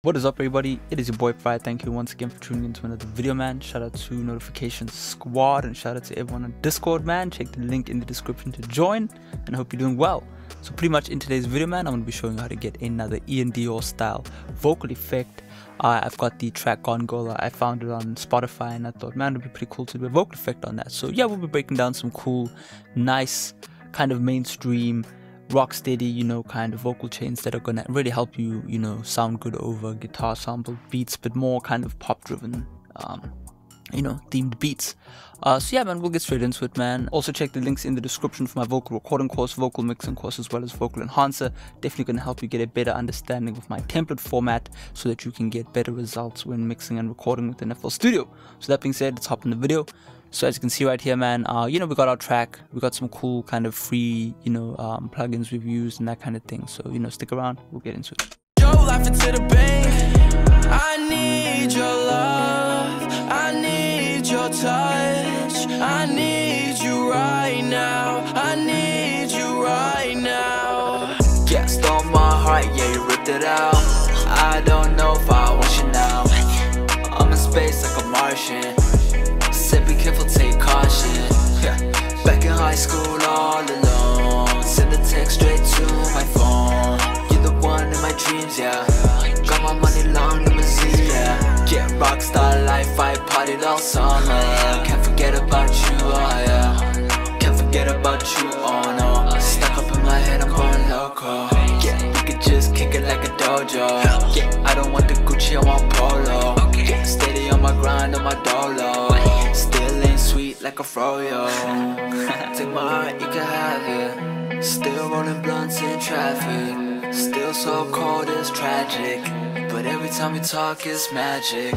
What is up, everybody? It is your boy Farai. Thank you once again for tuning into another video, man. Shout out to Notification Squad and shout out to everyone on Discord, man. Check the link in the description to join and I hope you're doing well. So pretty much in today's video, man, I'm going to be showing you how to get another Iann Dior style vocal effect. I've got the track Gone Girl. I found it on Spotify and I thought, man, it would be pretty cool to do a vocal effect on that. So yeah, we'll be breaking down some cool, nice, kind of mainstream, rock steady, kind of vocal chains that are gonna really help you, sound good over guitar sample beats, but more kind of pop driven, themed beats. So yeah, man, we'll get straight into it, man. Also check the links in the description for my vocal recording course, vocal mixing course, as well as vocal enhancer. Definitely gonna help you get a better understanding of my template format so that you can get better results when mixing and recording within FL Studio. So that being said, let's hop in the video. So as you can see right here, man, we got our track, we got some cool kind of free, plugins we've used and that kind of thing. So, stick around, we'll get into it. Yo, laughing to the bank. I need your love, I need your touch, I need you right now, I need you right now. Yeah, stole my heart, yeah, you ripped it out. I don't know if I want you now. I'm in space like a Martian. Said be careful, take caution. Back in high school all alone. Send a text straight to my phone. You're the one in my dreams, yeah. Got my money long limousine, yeah. Get rockstar life, I partied all summer, yeah. Can't forget about you, oh yeah. Can't forget about you, oh no. Stuck up in my head, I'm going loco. Yeah, we could just kick it like a dojo. Yeah, I don't want the Gucci, I want Polo. Yeah, steady on my grind, on my dolo. Still ain't sweet like a froyo. Take my heart, you can have it. Still rolling blunts in traffic. Still so cold, it's tragic. But every time we talk, it's magic.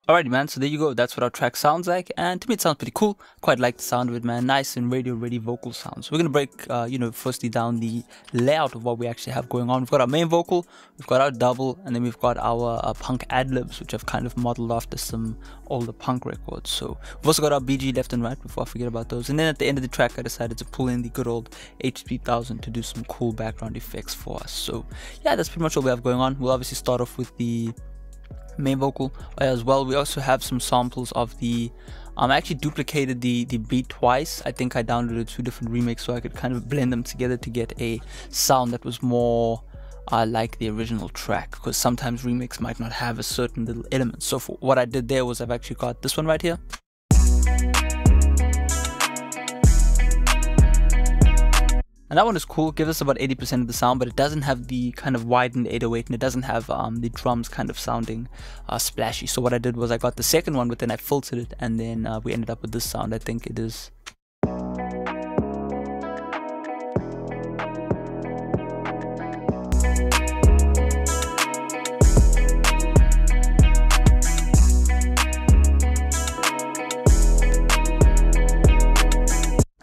Alrighty, man, so there you go. That's what our track sounds like, and to me it sounds pretty cool. Quite like the sound of it, man. Nice and radio ready vocal sounds. So we're gonna break firstly down the layout of what we actually have going on. We've got our main vocal, we've got our double, and then we've got our punk ad-libs, which I've kind of modeled after some older punk records. So we've also got our BG left and right before I forget about those. And then at the end of the track I decided to pull in the good old H3000 to do some cool background effects for us. So yeah, that's pretty much what we have going on. We'll obviously start off with the main vocal as well. We also have some samples of the I actually duplicated the beat twice. I think I downloaded 2 different remakes so I could kind of blend them together to get a sound that was more like the original track, because sometimes remakes might not have a certain little element. So for what I did there was I've actually got this one right here. And that one is cool, gives us about 80% of the sound, but it doesn't have the kind of widened 808 and it doesn't have the drums kind of sounding splashy. So what I did was I got the second one, but then I filtered it and then we ended up with this sound. I think it is.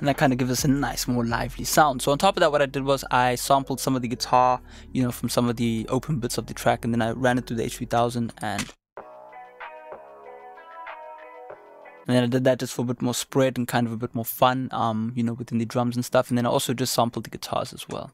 And that kind of gives us a nice, more lively sound. So on top of that, what I did was I sampled some of the guitar, from some of the open bits of the track, and then I ran it through the H3000 and then I did that just for a bit more spread and kind of a bit more fun, within the drums and stuff. And then I also just sampled the guitars as well.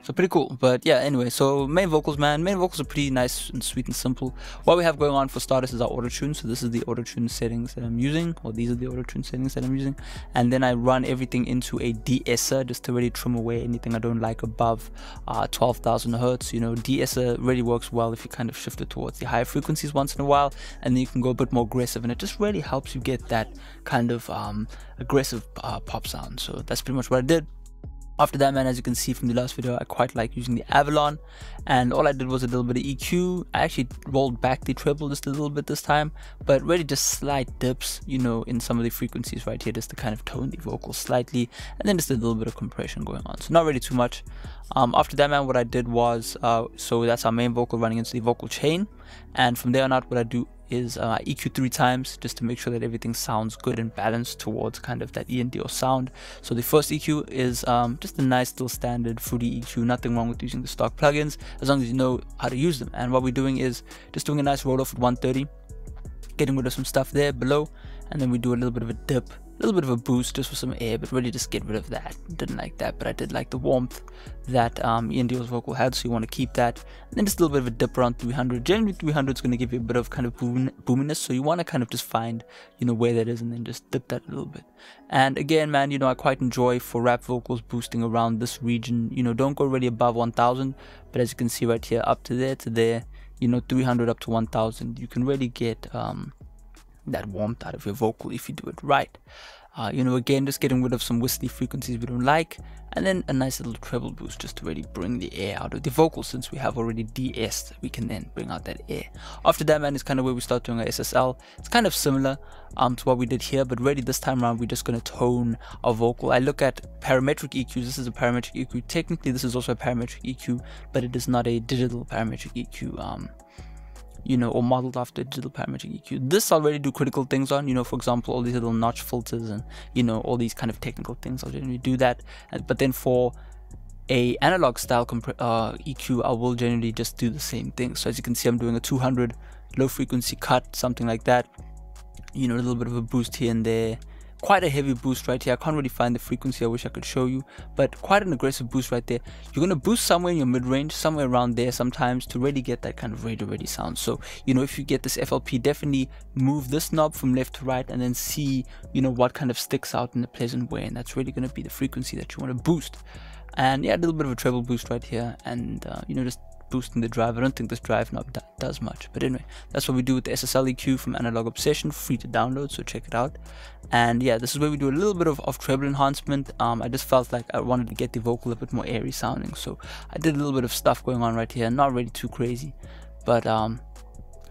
So pretty cool. But yeah, anyway, so main vocals, man. Main vocals are pretty nice and sweet and simple. What we have going on for starters is our auto-tune. So this is the auto-tune settings that I'm using, or these are the auto-tune settings that I'm using. And then I run everything into a de-esser just to really trim away anything I don't like above 12,000 hertz. De-esser really works well if you kind of shift it towards the higher frequencies once in a while, and then you can go a bit more aggressive, and it just really helps you get that kind of aggressive pop sound. So that's pretty much what I did. After that, man, as you can see from the last video, I quite like using the Avalon, and all I did was a little bit of EQ. I actually rolled back the treble just a little bit this time, but really just slight dips, you know, in some of the frequencies right here, just to kind of tone the vocals slightly, and then just a little bit of compression going on, so not really too much. After that, man, what I did was, so that's our main vocal running into the vocal chain, and from there on out, what I do is EQ 3 times just to make sure that everything sounds good and balanced towards kind of that Iann Dior sound. So the first EQ is just a nice little standard fruity EQ, nothing wrong with using the stock plugins as long as you know how to use them. And what we're doing is just doing a nice roll off at 130, getting rid of some stuff there below, and then we do a little bit of a dip, a little bit of a boost just for some air, but really just get rid of that. Didn't like that, but I did like the warmth that Iann Dior's vocal had, so you want to keep that. And then just a little bit of a dip around 300. Generally 300 is going to give you a bit of kind of boominess, so you want to kind of just find, you know, where that is and then just dip that a little bit. And again, man, you know, I quite enjoy for rap vocals boosting around this region. You know, don't go really above 1000, but as you can see right here, up to there, you know, 300 up to 1000, you can really get that warmth out of your vocal if you do it right. You know, again, just getting rid of some whistly frequencies we don't like, and then a nice little treble boost just to really bring the air out of the vocal. Since we have already de-essed, we can then bring out that air. After that, man, is kind of where we start doing our SSL. It's kind of similar to what we did here, but really this time around we're just going to tone our vocal. I look at parametric EQs. This is a parametric EQ. Technically this is also a parametric EQ, but it is not a digital parametric EQ, you know, or modeled after digital parametric EQ. This I'll already do critical things on, you know, for example, all these little notch filters and, you know, all these kind of technical things. I'll generally do that. But then for a analog style EQ, I will generally just do the same thing. So as you can see, I'm doing a 200 low frequency cut, something like that. You know, a little bit of a boost here and there. Quite a heavy boost right here. I can't really find the frequency. I wish I could show you, but quite an aggressive boost right there. You're going to boost somewhere in your mid-range, somewhere around there sometimes, to really get that kind of radio ready sound. So, you know, if you get this FLP, definitely move this knob from left to right and then see, you know, what kind of sticks out in a pleasant way, and that's really going to be the frequency that you want to boost. And yeah, a little bit of a treble boost right here, and you know, just boosting the drive. I don't think this drive knob does much, but anyway, that's what we do with the SSL EQ from Analog Obsession, free to download, so check it out. And yeah, this is where we do a little bit of treble enhancement. I just felt like I wanted to get the vocal a bit more airy sounding, so I did a little bit of stuff going on right here, not really too crazy, but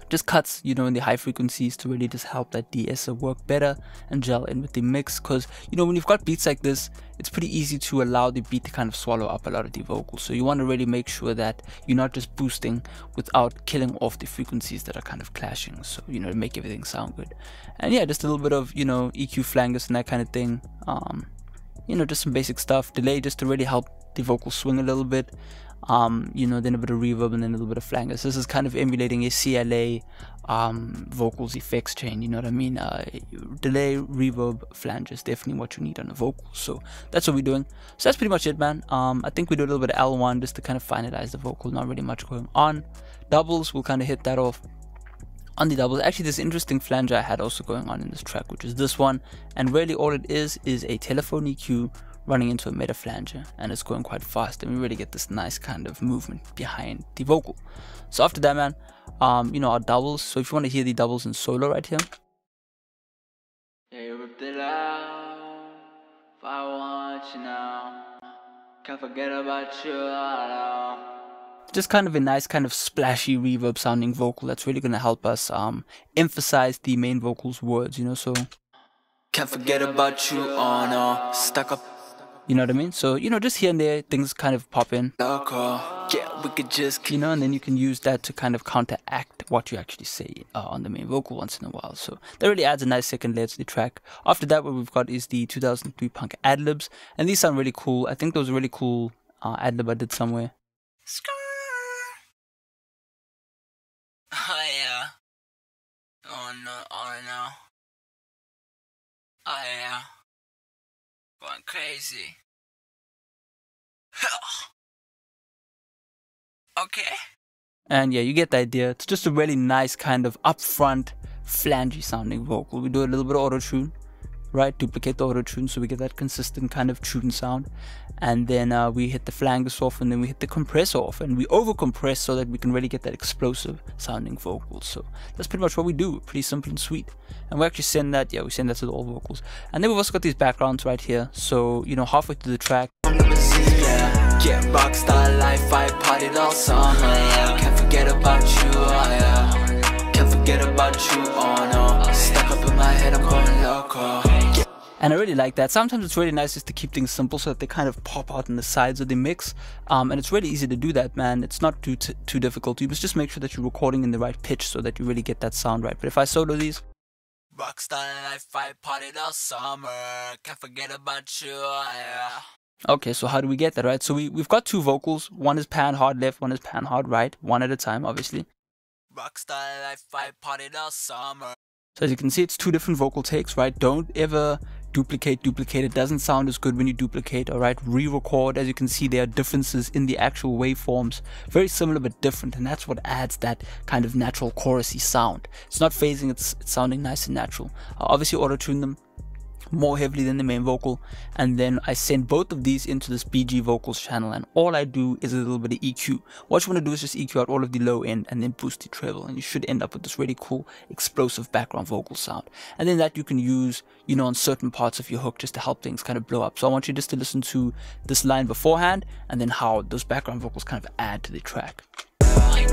just cuts, you know, in the high frequencies to really just help that de-esser work better and gel in with the mix. Because, you know, when you've got beats like this, it's pretty easy to allow the beat to kind of swallow up a lot of the vocals. So you want to really make sure that you're not just boosting without killing off the frequencies that are kind of clashing, so, you know, to make everything sound good. And yeah, just a little bit of, you know, EQ flangus and that kind of thing. You know, just some basic stuff. Delay just to really help the vocal swing a little bit. You know, then a bit of reverb and then a little bit of flangus. This is kind of emulating a CLA vocals effects chain, you know what I mean? Delay, reverb, flange is definitely what you need on a vocal. So that's what we're doing. So that's pretty much it, man. I think we do a little bit of L1 just to kind of finalize the vocal. Not really much going on. Doubles, we'll kind of hit that off. On the doubles, actually this interesting flange I had also going on in this track, which is this one, and really all it is a telephone EQ running into a meta flanger, and it's going quite fast, and we really get this nice kind of movement behind the vocal. So after that, man, you know, our doubles. So if you want to hear the doubles in solo right here, yeah, you ripped it out. If I want you now, can't forget about you at all. Just kind of a nice kind of splashy reverb sounding vocal that's really going to help us emphasize the main vocal's words, you know. So can't forget about you, oh no, stuck up. You know what I mean? So, you know, just here and there, things kind of pop in. Yeah, we could just, you know, and then you can use that to kind of counteract what you actually say on the main vocal once in a while. So that really adds a nice second layer to the track. After that, what we've got is the 2003 Punk ad-libs. And these sound really cool. I think there was a really cool ad-lib I did somewhere. Oh, yeah. Oh, no. Oh, no. Oh, yeah. Going crazy. Okay. And yeah, you get the idea. It's just a really nice kind of upfront, flangey sounding vocal. We do a little bit of auto-tune right? Duplicate the auto tune so we get that consistent kind of tune sound. And then we hit the flangers off, and then we hit the compressor off, and we over compress so that we can really get that explosive sounding vocals. So that's pretty much what we do. Pretty simple and sweet. And we actually send that, yeah, we send that to all vocals. And then we've also got these backgrounds right here. So, you know, halfway through the track, get rockstar life, I partied all summer, yeah. Can't forget about you, oh yeah. Can't forget about you, oh no. Stuck up in my head, I'm going loco. and I really like that. Sometimes it's really nice just to keep things simple so that they kind of pop out in the sides of the mix. And it's really easy to do that, man. It's not too difficult. You must just make sure that you're recording in the right pitch so that you really get that sound right. But if I solo these, Rockstar life, I partied all summer. Can't forget about you, oh yeah. okay, so how do we get that, right? So we've got two vocals. One is pan hard left, one is pan hard right. One at a time, obviously. Rockstar life, I partied all summer. So as you can see, it's two different vocal takes, right? Don't ever duplicate. It doesn't sound as good when you duplicate, all right? Re-record. As you can see, there are differences in the actual waveforms. Very similar but different, and that's what adds that kind of natural chorusy sound. It's not phasing, it's sounding nice and natural. Obviously auto-tune them more heavily than the main vocal, and then I send both of these into this BG vocals channel, and all I do is a little bit of EQ. What you want to do is just EQ out all of the low end and then boost the treble, and you should end up with this really cool explosive background vocal sound. And then that you can use, you know, on certain parts of your hook just to help things kind of blow up. So I want you just to listen to this line beforehand and then how those background vocals kind of add to the track.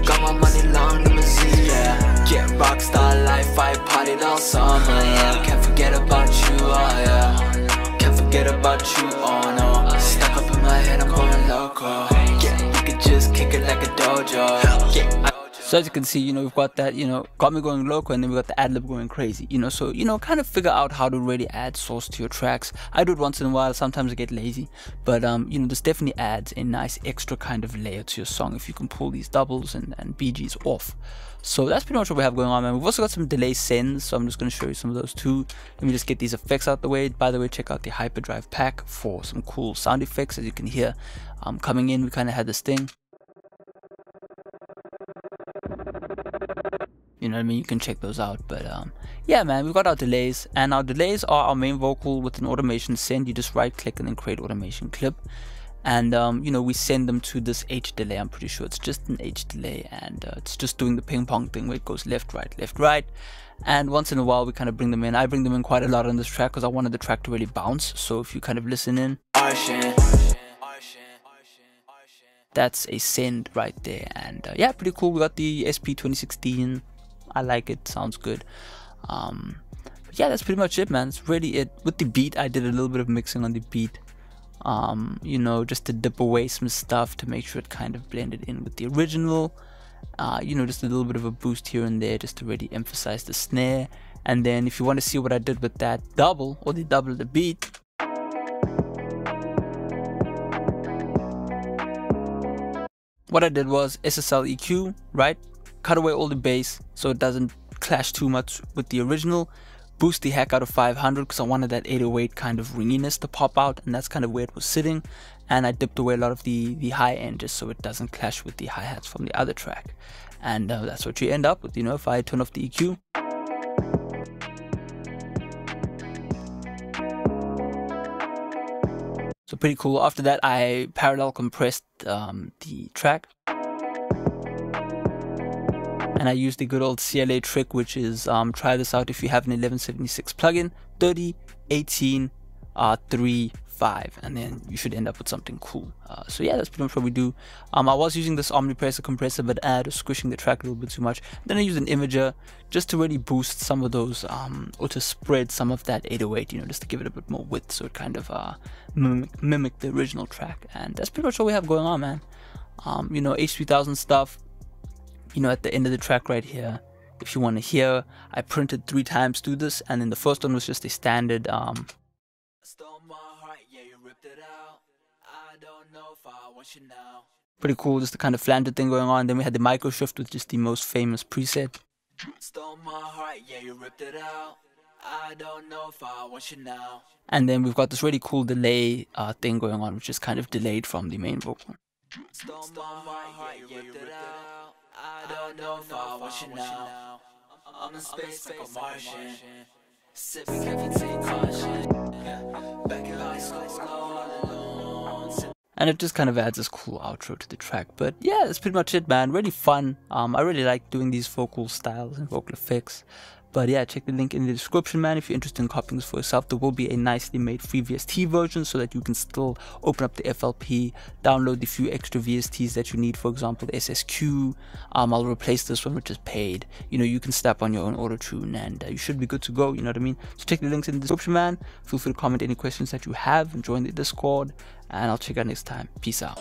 Got my money long limousine, yeah. Get rockstar life, I partied all summer, yeah. Can't forget about you, oh yeah. Can't forget about you, oh no. Stuck up in my head, I'm going loco. Yeah, you could just kick it like a dojo. Yeah. So as you can see, you know, we've got that, you know, got me going loco, and then we got the ad-lib going crazy, you know. So, you know, kind of figure out how to really add source to your tracks. I do it once in a while. Sometimes I get lazy, but you know, this definitely adds a nice extra kind of layer to your song if you can pull these doubles and BGs off. So that's pretty much what we have going on, man. We've also got some delay sends, so I'm just going to show you some of those too. Let me just get these effects out the way. By the way, check out the Hyperdrive pack for some cool sound effects. As you can hear, coming in, we kind of had this thing. You know what I mean? You can check those out. But yeah, man, we've got our delays, and our delays are our main vocal with an automation send. You just right click and then create automation clip, and you know, we send them to this H delay. I'm pretty sure it's just an H delay, and it's just doing the ping pong thing where it goes left right, and once in a while we kind of bring them in. I bring them in quite a lot on this track because I wanted the track to really bounce. So if you kind of listen in, that's a send right there. And yeah, pretty cool. We got the SP 2016. I like it, sounds good. But yeah, that's pretty much it, man. It's really it. With the beat, I did a little bit of mixing on the beat, you know, just to dip away some stuff to make sure it kind of blended in with the original. You know, just a little bit of a boost here and there just to really emphasize the snare. And then if you want to see what I did with that double, or the double the beat, what I did was SSL EQ, right? Cut away all the bass so it doesn't clash too much with the original. Boost the heck out of 500 because I wanted that 808 kind of ringiness to pop out, and that's kind of where it was sitting. And I dipped away a lot of the high end just so it doesn't clash with the hi-hats from the other track. And that's what you end up with, you know, if I turn off the EQ. So pretty cool. After that, I parallel compressed the track. And I used the good old CLA trick, which is try this out if you have an 1176 plugin, 30, 18, 3, 5, and then you should end up with something cool. So yeah, that's pretty much what we do. I was using this omnipressor compressor, but I was squishing the track a little bit too much. Then I used an imager just to really boost some of those, or to spread some of that 808, you know, just to give it a bit more width, so it kind of mimic the original track. And that's pretty much what we have going on, man. You know, H3000 stuff. You know, at the end of the track right here, if you want to hear, I printed 3 times through this, and then the first one was just a standard pretty cool, just the kind of flanger thing going on. Then we had the micro shift with just the most famous preset. And then we've got this really cool delay thing going on, which is kind of delayed from the main vocal. I don't know if I want you now. I'm in space like a Martian. Sipping coffee, take caution. Back in high school, all alone. And it just kind of adds this cool outro to the track. But yeah, that's pretty much it, man. Really fun. I really like doing these vocal styles and vocal effects. But yeah, check the link in the description, man, if you're interested in copying this for yourself. There will be a nicely made free VST version so that you can still open up the FLP, download the few extra VSTs that you need, for example, the SSQ. I'll replace this one, which is paid. You know, you can snap on your own auto-tune and you should be good to go, you know what I mean? So check the links in the description, man. Feel free to comment any questions that you have and join the Discord. And I'll check you out next time. Peace out.